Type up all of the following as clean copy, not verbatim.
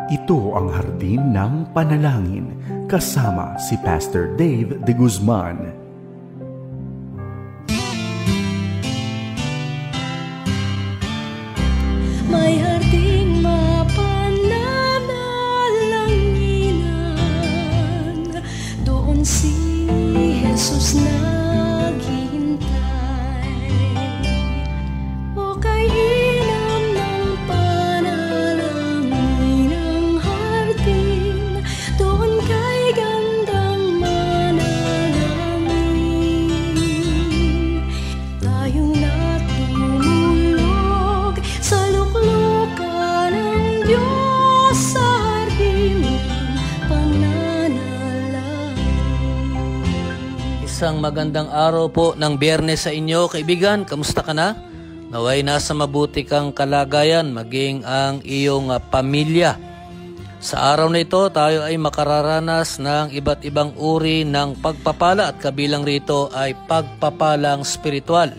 Ito ang Hardin ng Panalangin kasama si Pastor Dave de Guzman. May harding mapananalanginan, doon si Jesus naghihintay. O kay ilam ng panalangin ang hardin, doon kay gandang manalangin. Tayong natulog sa luklukan ng Diyos sa hardin ng pananalangin. Isang magandang araw po ng Biyernes sa inyo, kaibigan. Kamusta ka na? Naway nasa mabuti kang kalagayan, maging ang iyong pamilya. Sa araw na ito, tayo ay makararanas ng iba't ibang uri ng pagpapala at kabilang rito ay pagpapalang spiritual.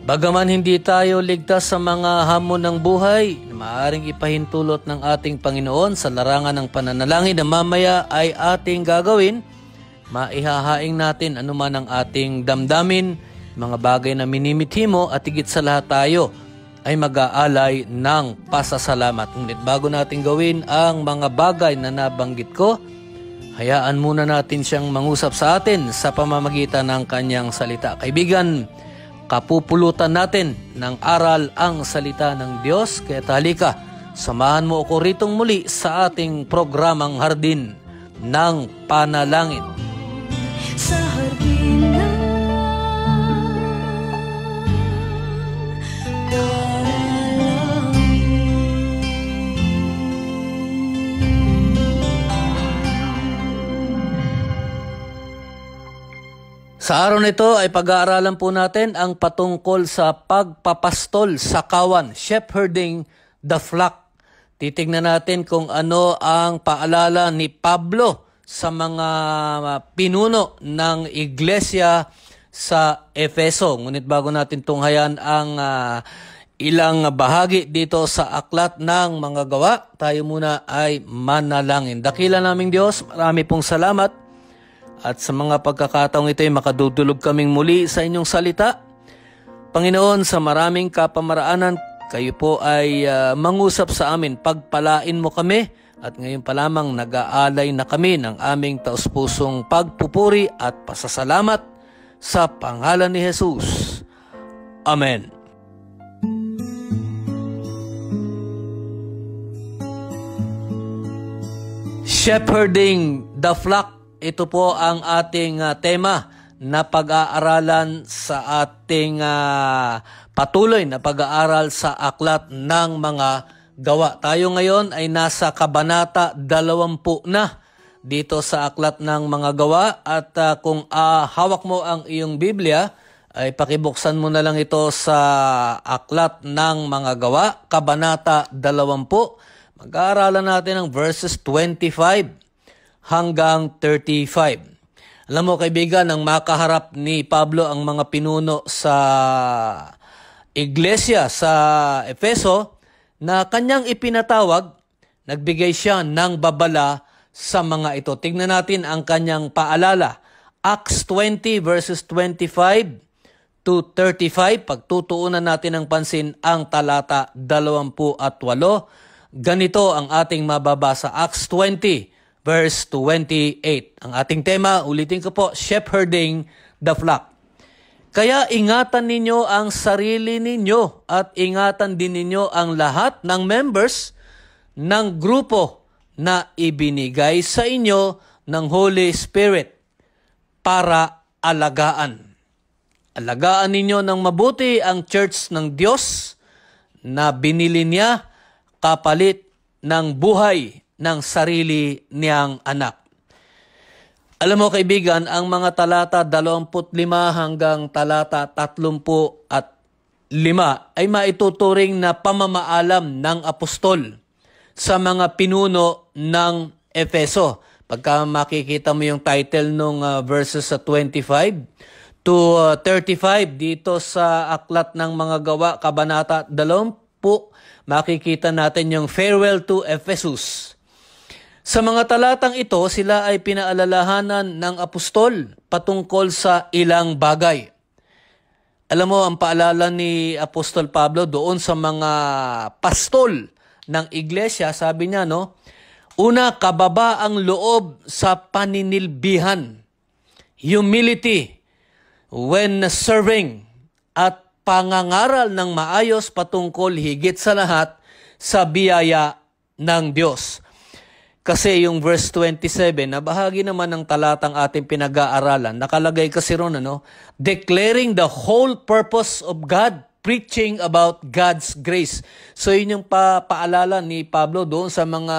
Bagaman hindi tayo ligtas sa mga hamon ng buhay, maaaring ipahintulot ng ating Panginoon sa larangan ng pananalangin na mamaya ay ating gagawin. Maihahaing natin anuman ang ating damdamin, mga bagay na minimithi mo at higit sa lahat tayo ay mag-aalay ng pasasalamat. Ngunit bago natin gawin ang mga bagay na nabanggit ko, hayaan muna natin siyang mangusap sa atin sa pamamagitan ng kanyang salita. Kaibigan, kapupulutan natin ng aral ang salita ng Diyos. Kaya halika, samahan mo ako ritong muli sa ating programang Hardin ng Panalangin. Sa hardin ng Sa araw na ito ay pag-aaralan po natin ang patungkol sa pagpapastol sa kawan, shepherding the flock. Titignan natin kung ano ang paalala ni Pablo sa mga pinuno ng iglesia sa Efeso. Ngunit bago natin tunghayan ang ilang bahagi dito sa aklat ng mga gawa, tayo muna ay manalangin. Dakila naming Diyos, marami pong salamat. At sa mga pagkakataong ito ay makadudulog kaming muli sa inyong salita. Panginoon, sa maraming kapamaraanan, kayo po ay mangusap sa amin. Pagpalain mo kami at ngayon pa lamang nag-aalay na kami ng aming taus-pusong pagpupuri at pasasalamat sa pangalan ni Jesus. Amen. Shepherding the flock. Ito po ang ating tema na pag-aaralan sa ating patuloy na pag-aaral sa aklat ng mga gawa. Tayo ngayon ay nasa kabanata 20 na dito sa aklat ng mga gawa at kung hawak mo ang iyong Biblia ay pakibuksan mo na lang ito sa aklat ng mga gawa, kabanata 20. Mag-aaralan natin ang verses 25 hanggang 35. Alam mo kaibigan, nang makaharap ni Pablo ang mga pinuno sa iglesia sa Efeso na kanyang ipinatawag, nagbigay siya ng babala sa mga ito. Tingnan natin ang kanyang paalala. Acts 20 verses 25 to 35. Pagtutuunan natin ng pansin ang talata 28. Ganito ang ating mababasa. Acts 20 verse 28. Ang ating tema, ulitin ko po, shepherding the flock. Kaya ingatan ninyo ang sarili ninyo at ingatan din ninyo ang lahat ng members ng grupo na ibinigay sa inyo ng Holy Spirit para alagaan. Alagaan ninyo ng mabuti ang church ng Diyos na binili niya kapalit ng buhay ng sarili niyang anak. Alam mo kaibigan, ang mga talata 25 hanggang talata 35 ay maituturing na pamamaalam ng apostol sa mga pinuno ng Efeso. Pagka makikita mo yung title ng verses 25 to 35 dito sa aklat ng mga gawa, kabanata 20, makikita natin yung farewell to Ephesus. Sa mga talatang ito, sila ay pinaalalahanan ng apostol patungkol sa ilang bagay. Alam mo, ang paalala ni Apostol Pablo doon sa mga pastol ng iglesia, sabi niya, no? Una, kababa ang loob sa paninilbihan, humility when serving, at pangangaral ng maayos patungkol higit sa lahat sa biyaya ng Diyos. Kasi yung verse 27, na bahagi naman ng talatang ating pinag-aaralan, nakalagay kasi ron, declaring the whole purpose of God, preaching about God's grace. So yun yung paalala ni Pablo doon sa mga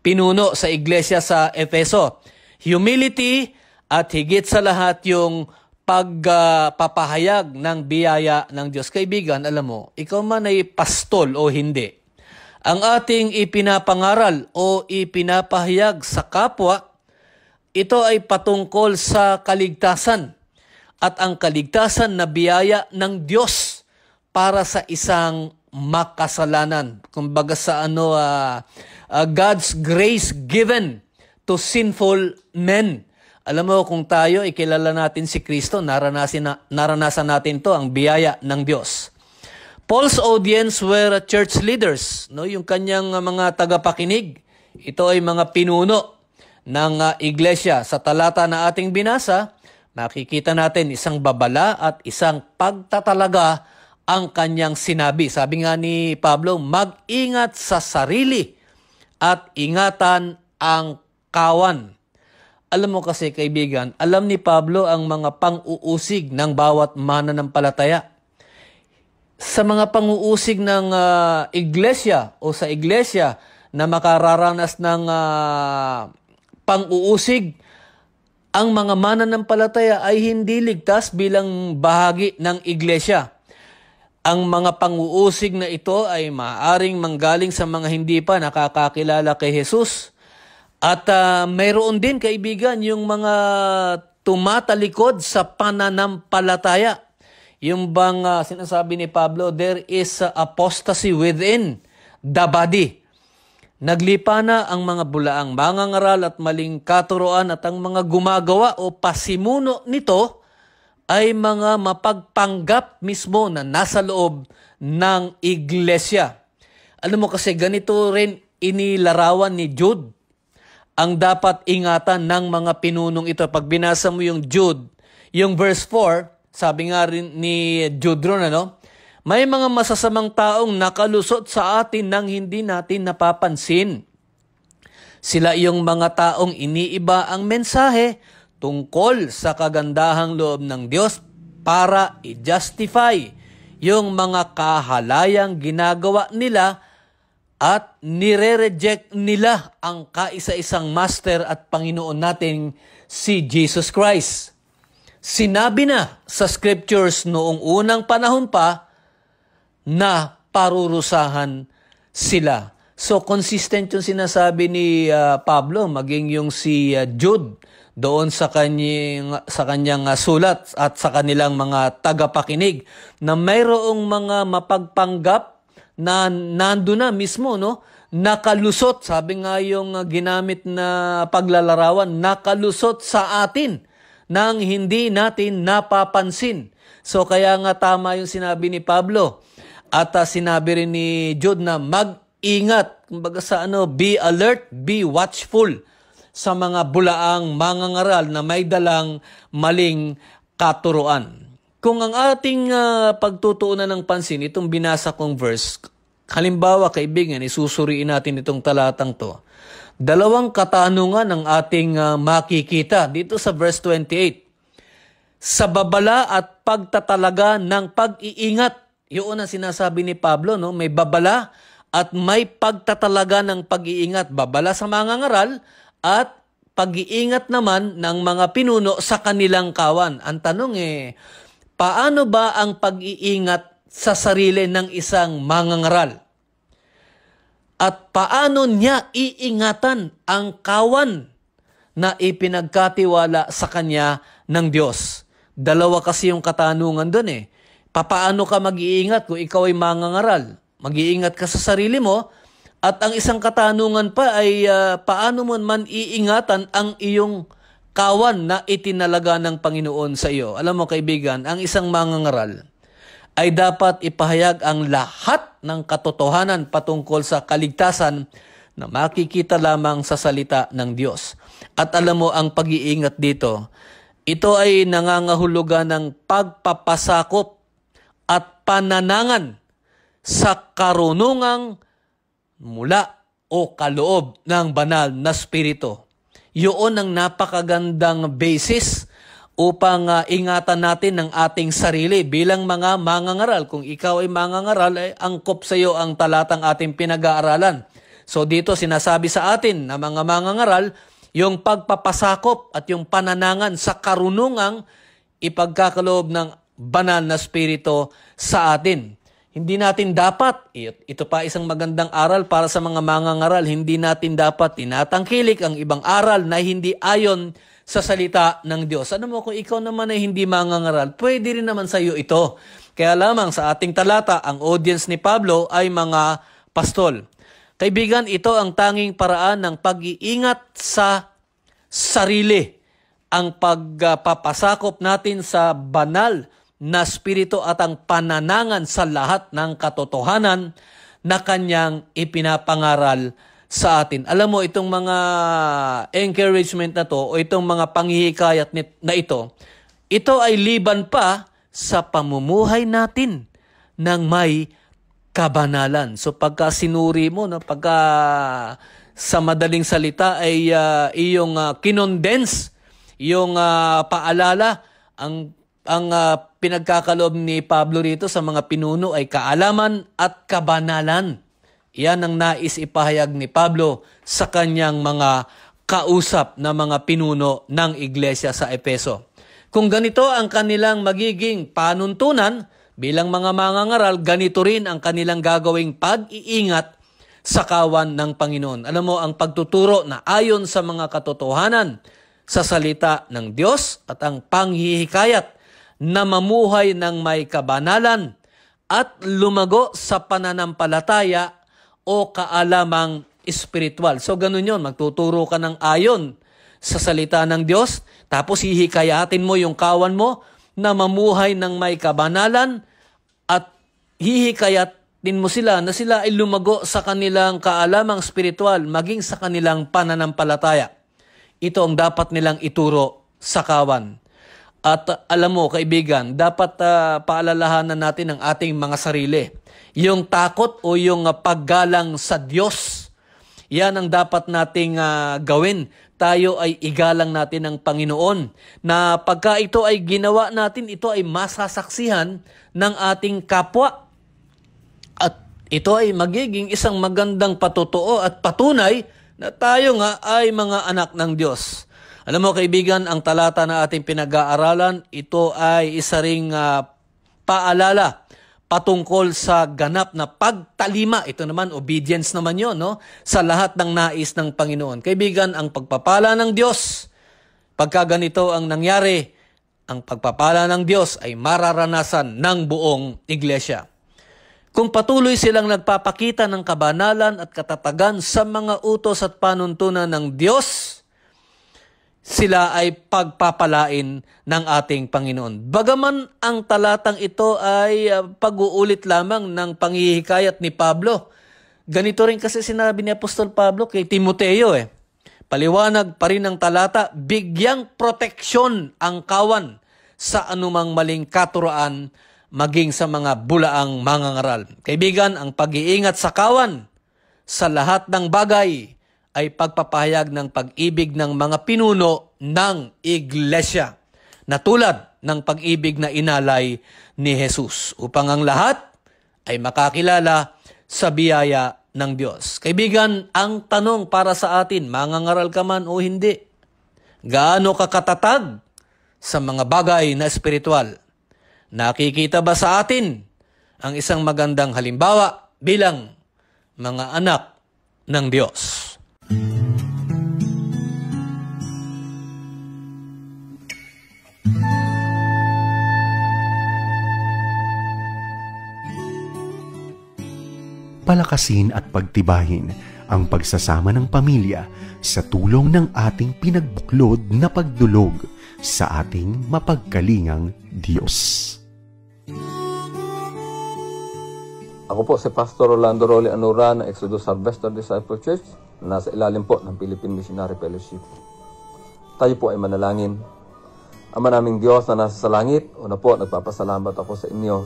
pinuno sa iglesia sa Efeso. Humility at higit sa lahat yung pagpapahayag ng biyaya ng Diyos. Kaibigan, alam mo, ikaw man ay pastol o hindi, ang ating ipinapangaral o ipinapahayag sa kapwa, ito ay patungkol sa kaligtasan at ang kaligtasan na biyaya ng Diyos para sa isang makasalanan. Kumbaga sa God's grace given to sinful men. Alam mo, kung tayo ikilala natin si Kristo, naranasan natin to, ang biyaya ng Diyos. Paul's audience were church leaders, no? Yung kanyang mga tagapakinig, ito ay mga pinuno ng iglesia. Sa talata na ating binasa, makikita natin isang babala at isang pagtatalaga ang kanyang sinabi. Sabi nga ni Pablo, mag-ingat sa sarili at ingatan ang kawan. Alam mo kasi, kaibigan, alam ni Pablo ang mga pang-uusig ng bawat mananampalataya. Sa mga pang-uusig ng iglesia o sa iglesia na makararanas ng pang-uusig, ang mga mananampalataya ay hindi ligtas bilang bahagi ng iglesia. Ang mga pang-uusig na ito ay maaaring manggaling sa mga hindi pa nakakakilala kay Jesus. At mayroon din, kaibigan, yung mga tumatalikod sa pananampalataya. Yung bang sinasabi ni Pablo, there is apostasy within the body. Naglipa na ang mga bulaang mangangaral at maling katuroan at ang mga gumagawa o pasimuno nito ay mga mapagpanggap mismo na nasa loob ng iglesia. Alam mo kasi ganito rin inilarawan ni Jude ang dapat ingatan ng mga pinunong ito. Pag binasa mo yung Jude, yung verse 4, sabi nga rin ni Jude ron, may mga masasamang taong nakalusot sa atin nang hindi natin napapansin. Sila yung mga taong iniiba ang mensahe tungkol sa kagandahang loob ng Diyos para i-justify yung mga kahalayang ginagawa nila at nire-reject nila ang kaisa-isang Master at Panginoon nating si Jesus Christ. Sinabi na sa scriptures noong unang panahon pa na parurusahan sila. So consistent yung sinasabi ni Pablo, maging yung si Jude doon sa kanyang sulat at sa kanilang mga tagapakinig na mayroong mga mapagpanggap na nando na mismo, nakalusot. Sabi nga yung ginamit na paglalarawan, nakalusot sa atin nang hindi natin napapansin. So kaya nga tama yung sinabi ni Pablo at sinabi rin ni Jude na mag-ingat, kumbaga sa be alert, be watchful sa mga bulaang mangangaral na may dalang maling katuruan. Kung ang ating pagtutuunan ng pansin, itong binasa kong verse, halimbawa kaibigan, isusuriin natin itong talatang to. Dalawang katanungan ang ating makikita dito sa verse 28. Sa babala at pagtatalaga ng pag-iingat. Yun ang sinasabi ni Pablo, may babala at may pagtatalaga ng pag-iingat. Babala sa mangangaral at pag-iingat naman ng mga pinuno sa kanilang kawan. Ang tanong paano ba ang pag-iingat sa sarili ng isang mangangaral? At paano niya iingatan ang kawan na ipinagkatiwala sa kanya ng Diyos? Dalawa kasi yung katanungan doon Papaano ka mag-iingat kung ikaw ay mangangaral? Mag-iingat ka sa sarili mo. At ang isang katanungan pa ay paano mo man iingatan ang iyong kawan na itinalaga ng Panginoon sa iyo. Alam mo kaibigan, ang isang mangangaral ay dapat ipahayag ang lahat ng katotohanan patungkol sa kaligtasan na makikita lamang sa salita ng Diyos. At alam mo ang pag-iingat dito, ito ay nangangahulugan ng pagpapasakop at pananangan sa karunungang mula o kaloob ng banal na spirito. Yun ang napakagandang basis upang ingatan natin ang ating sarili bilang mga mangangaral. Kung ikaw ay mangangaral, ay angkop sa iyo ang talatang ating pinag-aaralan. So dito sinasabi sa atin na mga mangangaral, yung pagpapasakop at yung pananangan sa karunungang ipagkakaloob ng banal na spirito sa atin. Hindi natin dapat, ito pa isang magandang aral para sa mga mangangaral, hindi natin dapat tinatangkilik ang ibang aral na hindi ayon sa salita ng Diyos. Ano mo, kung ikaw naman ay hindi mangangaral, pwede rin naman sa iyo ito. Kaya lamang sa ating talata, ang audience ni Pablo ay mga pastol. Kaibigan, ito ang tanging paraan ng pag-iingat sa sarili. Ang pagpapasakop natin sa banal na spirito at ang pananangan sa lahat ng katotohanan na kanyang ipinapangaral sa atin. Alam mo, itong mga encouragement na to o itong mga panghihikayat na ito ay liban pa sa pamumuhay natin ng may kabanalan. So pagka sinuri mo, pagka sa madaling salita ay iyong kinondense, iyong paalala, ang pinagkakaloob ni Pablo rito sa mga pinuno ay kaalaman at kabanalan. Yan ang nais ipahayag ni Pablo sa kanyang mga kausap na mga pinuno ng iglesia sa Efeso. Kung ganito ang kanilang magiging panuntunan bilang mga mangangaral, ganito rin ang kanilang gagawing pag-iingat sa kawan ng Panginoon. Alam mo, ang pagtuturo na ayon sa mga katotohanan sa salita ng Diyos at ang panghihikayat na mamuhay ng may kabanalan at lumago sa pananampalataya o kaalamang espiritual. So ganun yun, magtuturo ka ng ayon sa salita ng Diyos, tapos hihikayatin mo yung kawan mo na mamuhay ng may kabanalan at hihikayatin mo sila na sila ay lumago sa kanilang kaalamang espiritual maging sa kanilang pananampalataya. Ito ang dapat nilang ituro sa kawan. At alam mo, kaibigan, dapat paalalahanan natin ang ating mga sarili. Yung takot o yung paggalang sa Diyos, yan ang dapat nating gawin. Tayo ay igalang natin ang Panginoon. Na pagka ito ay ginawa natin, ito ay masasaksihan ng ating kapwa. At ito ay magiging isang magandang patotoo at patunay na tayo nga ay mga anak ng Diyos. Alam mo kaibigan, ang talata na ating pinag-aaralan, ito ay isa ring paalala patungkol sa ganap na pagtalima. Ito naman, obedience naman yon, no? Sa lahat ng nais ng Panginoon. Kaibigan, ang pagpapala ng Diyos, pagka ganito ang nangyari, ang pagpapala ng Diyos ay mararanasan ng buong iglesia. Kung patuloy silang nagpapakita ng kabanalan at katatagan sa mga utos at panuntunan ng Diyos, sila ay pagpapalain ng ating Panginoon. Bagaman ang talatang ito ay pag-uulit lamang ng panghihikayat ni Pablo, ganito rin kasi sinabi ni Apostol Pablo kay Timoteo. Paliwanag pa rin ng talata, bigyang proteksyon ang kawan sa anumang maling katuroan maging sa mga bulaang mangangaral. Kaibigan, ang pag-iingat sa kawan sa lahat ng bagay ay pagpapahayag ng pag-ibig ng mga pinuno ng iglesia na tulad ng pag-ibig na inalay ni Jesus upang ang lahat ay makakilala sa biyaya ng Diyos. Kaibigan, ang tanong para sa atin, mangangaral ka man o hindi, gaano ka katatag sa mga bagay na espiritual? Nakikita ba sa atin ang isang magandang halimbawa bilang mga anak ng Diyos? palakasin at pagtibayin ang pagsasama ng pamilya sa tulong ng ating pinagbuklod na pagdulog sa ating mapagkalingang Diyos. Ako po si Pastor Rolando Rolly Anura ng Exodus Harvester Disciple Church na nasa ilalim po ng Philippine Missionary Fellowship. Tayo po ay manalangin. Ama naming Diyos na nasa sa langit, una po nagpapasalamat ako sa inyo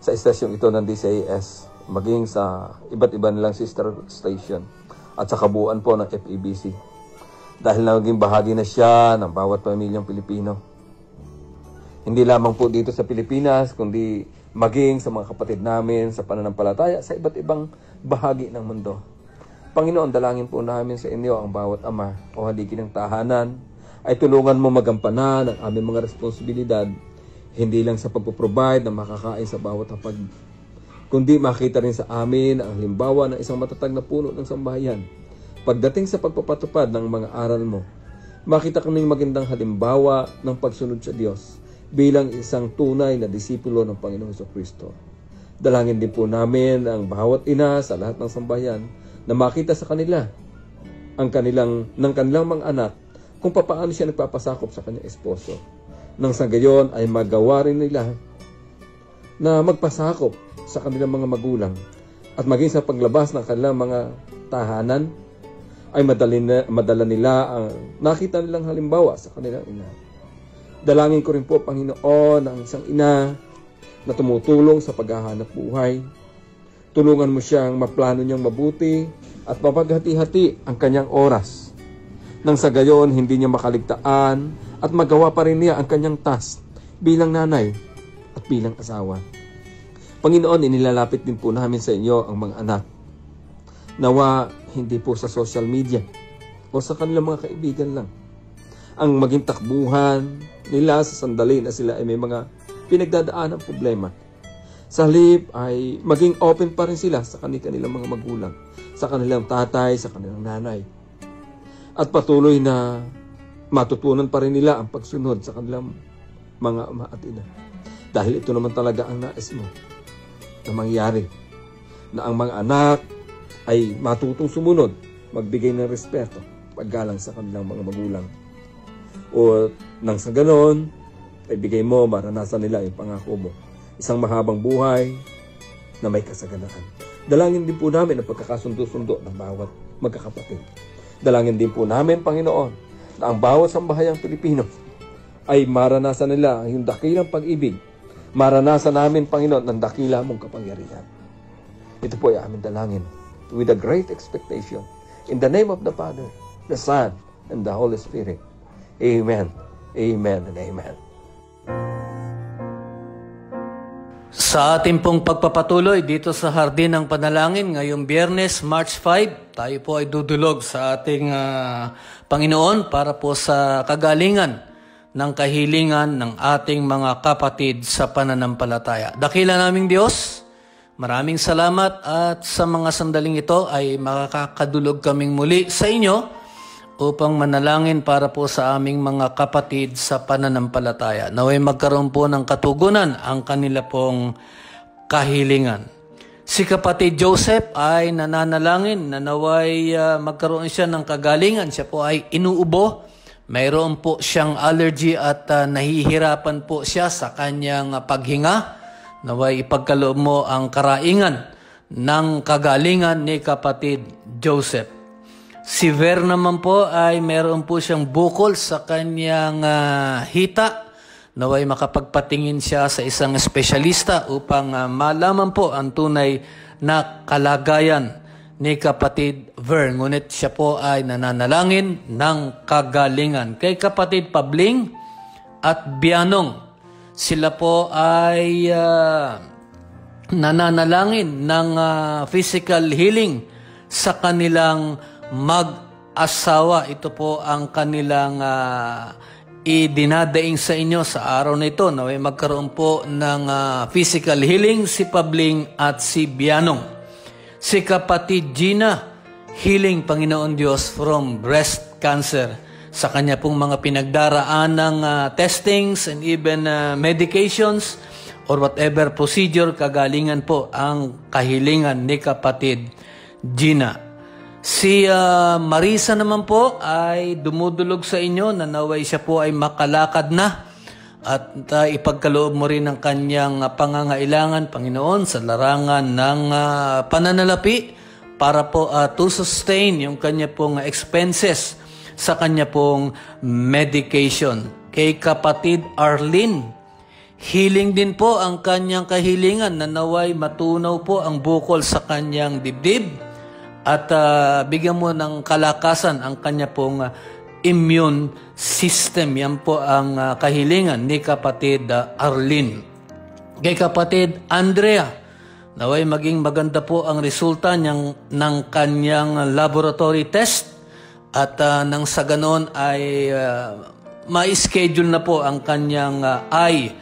sa estasyong ito ng DCAS, maging sa iba't iba nilang sister station at sa kabuuan po ng FEBC. Dahil naging bahagi na siya ng bawat pamilyang Pilipino. Hindi lamang po dito sa Pilipinas, kundi maging sa mga kapatid namin sa pananampalataya sa iba't ibang bahagi ng mundo. Panginoon, dalangin po namin sa inyo ang bawat ama o haligi ng tahanan ay tulungan mo magampanan ang aming mga responsibilidad, hindi lang sa pagpo-provide ng makakain sa bawat hapag, kundi makita rin sa amin ang halimbawa ng isang matatag na puno ng sambahayan. Pagdating sa pagpapatupad ng mga aral mo, makita kaming magandang halimbawa ng pagsunod sa Diyos bilang isang tunay na disipulo ng Panginoong Jesucristo. Dalangin din po namin ang bawat ina sa lahat ng sambahayan na makita sa kanila ng kanilang mga anak kung papaano siya nagpapasakop sa kanyang esposo. Nang sa gayon ay magawa rin nila na magpasakop sa kanilang mga magulang at maging sa paglabas ng kanilang mga tahanan ay madala nila ang nakita nilang halimbawa sa kanilang ina. Dalangin ko rin po, Panginoon, ang isang ina na tumutulong sa paghahanap buhay. Tulungan mo siyang maplano niyang mabuti at mapaghati-hati ang kanyang oras. Nang sa gayon, hindi niya makaligtaan at magawa pa rin niya ang kanyang task bilang nanay at bilang asawa. Panginoon, inilalapit din po namin sa inyo ang mga anak. Nawa, hindi po sa social media o sa kanilang mga kaibigan lang ang maging takbuhan nila sa sandali na sila ay may mga pinagdadaan ng problema. Sa halip ay maging open pa rin sila sa kanilang mga magulang, sa kanilang tatay, sa kanilang nanay. At patuloy na matutunan pa rin nila ang pagsunod sa kanilang mga ama at ina. Dahil ito naman talaga ang nais mo na mangyari, na ang mga anak ay matutong sumunod, magbigay ng respeto, paggalang sa kanilang mga magulang. O nang sa ganon, ay bigay mo, maranasan nila yung pangako mo. Isang mahabang buhay na may kasaganaan. Dalangin din po namin ang pagkakasundo-sundo ng bawat magkakapatid. Dalangin din po namin, Panginoon, na ang bawat sambahayang Pilipino ay maranasan nila yung dakilang pag-ibig. Maranasan namin, Panginoon, ng dakila mong kapangyarihan. Ito po ay aming dalangin with a great expectation. In the name of the Father, the Son, and the Holy Spirit. Amen. Amen and amen. Sa ating pong pagpapatuloy dito sa Hardin ng Panalangin, ngayong Biyernes, March 5, tayo po ay dudulog sa ating Panginoon para po sa kagalingan ng kahilingan ng ating mga kapatid sa pananampalataya. Dakila naming Diyos, maraming salamat at sa mga sandaling ito ay makakadulog kaming muli sa inyo upang manalangin para po sa aming mga kapatid sa pananampalataya. Naway magkaroon po ng katugunan ang kanila pong kahilingan. Si kapatid Joseph ay nananalangin na naway magkaroon siya ng kagalingan. Siya po ay inuubo. Mayroon po siyang allergy at nahihirapan po siya sa kanyang paghinga. Naway ipagkaloob mo ang karaingan ng kagalingan ni kapatid Joseph. Si Ver naman po ay meron po siyang bukol sa kanyang hita. Naway makapagpatingin siya sa isang espesyalista upang malaman po ang tunay na kalagayan ni kapatid Ver. Ngunit siya po ay nananalangin ng kagalingan. Kay kapatid Pabling at Bianong, sila po ay nananalangin ng physical healing sa kanilang mag-asawa. Ito po ang kanilang idinadaing sa inyo sa araw na ito. Naway magkaroon po ng physical healing si Pabling at si Bianong. Si kapatid Gina, healing, Panginoon Diyos, from breast cancer. Sa kanya pong mga pinagdaraan ng testings and even medications, or whatever procedure, kagalingan po ang kahilingan ni kapatid Gina. Si Marisa naman po ay dumudulog sa inyo na naway siya po ay makalakad na at ipagkaloob mo rin ang kanyang pangangailangan, Panginoon, sa larangan ng pananalapi para po to sustain yung kanya pong expenses sa kanya pong medication. Kay kapatid Arlene, healing din po ang kanyang kahilingan na naway matunaw po ang bukol sa kanyang dibdib at bigyan mo ng kalakasan ang kanya pong immune system. Yan po ang kahilingan ni kapatid Arlene. Kay kapatid Andrea, naway maging maganda po ang resulta ng kanyang laboratory test at nang sa ganon ay ma-schedule na po ang kanyang eye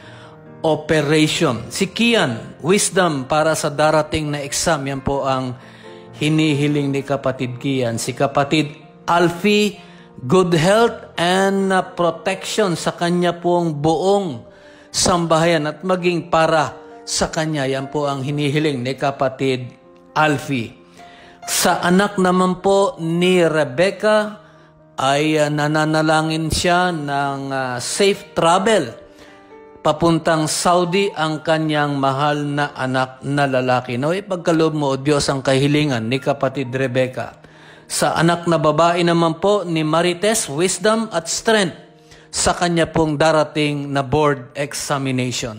operation. Si Kian, wisdom para sa darating na exam. Yan po ang hinihiling ni kapatid Kian. Si kapatid Alfie, good health and protection sa kanya pong buong sambahayan at maging para sa kanya. Yan po ang hinihiling ni kapatid Alfie. Sa anak naman po ni Rebecca ay nananalangin siya ng safe travel papuntang Saudi ang kanyang mahal na anak na lalaki. Naway pagkaloob mo, O Diyos, ang kahilingan ni kapatid Rebecca. Sa anak na babae naman po ni Marites, wisdom at strength sa kanya pong darating na board examination.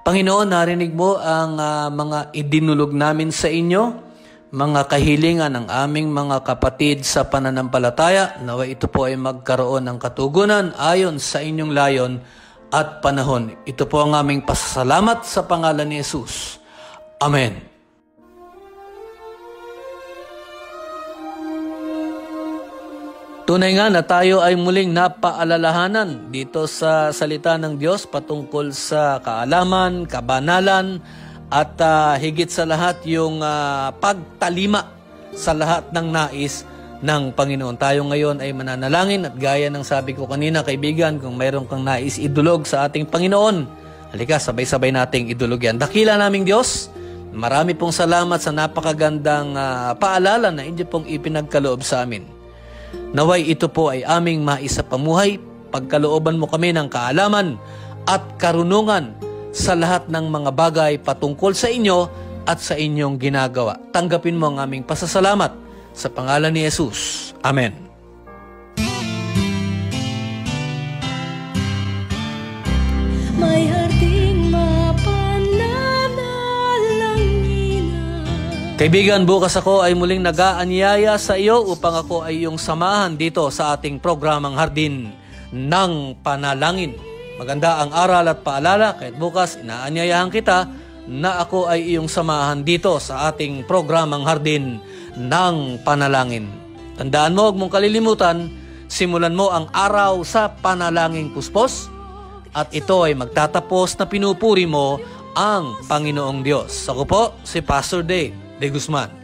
Panginoon, narinig mo ang mga idinulog namin sa inyo, mga kahilingan ng aming mga kapatid sa pananampalataya. Naway ito po ay magkaroon ng katugunan ayon sa inyong layon at panahon. Ito po ang aming pasasalamat sa pangalan ni Jesus. Amen. Tunay nga na tayo ay muling napaalalahanan dito sa salita ng Diyos patungkol sa kaalaman, kabanalan, at higit sa lahat yung pagtalima sa lahat ng nais ng Panginoon. Tayo ngayon ay mananalangin at gaya ng sabi ko kanina, kaibigan, kung mayroon kang nais idulog sa ating Panginoon, halika, sabay-sabay nating idulog yan. Dakila naming Diyos, marami pong salamat sa napakagandang paalala na inyo pong ipinagkaloob sa amin. Naway ito po ay aming maisapamuhay, pagkalooban mo kami ng kaalaman at karunungan sa lahat ng mga bagay patungkol sa inyo at sa inyong ginagawa. Tanggapin mo ang aming pasasalamat sa pangalan ni Jesus. Amen. May harding mapananalangin. Kaibigan, bukas ako ay muling nag-aanyaya sa iyo upang ako ay iyong samahan dito sa ating programang Hardin ng Panalangin. Maganda ang aral at paalala, kahit bukas inaanyayahan kita na ako ay iyong samahan dito sa ating programang Hardin ng Panalangin. Tandaan mo, huwag mong kalilimutan, simulan mo ang araw sa panalangin puspos at ito ay magtatapos na pinupuri mo ang Panginoong Diyos. Ako po, si Pastor Dave de Guzman.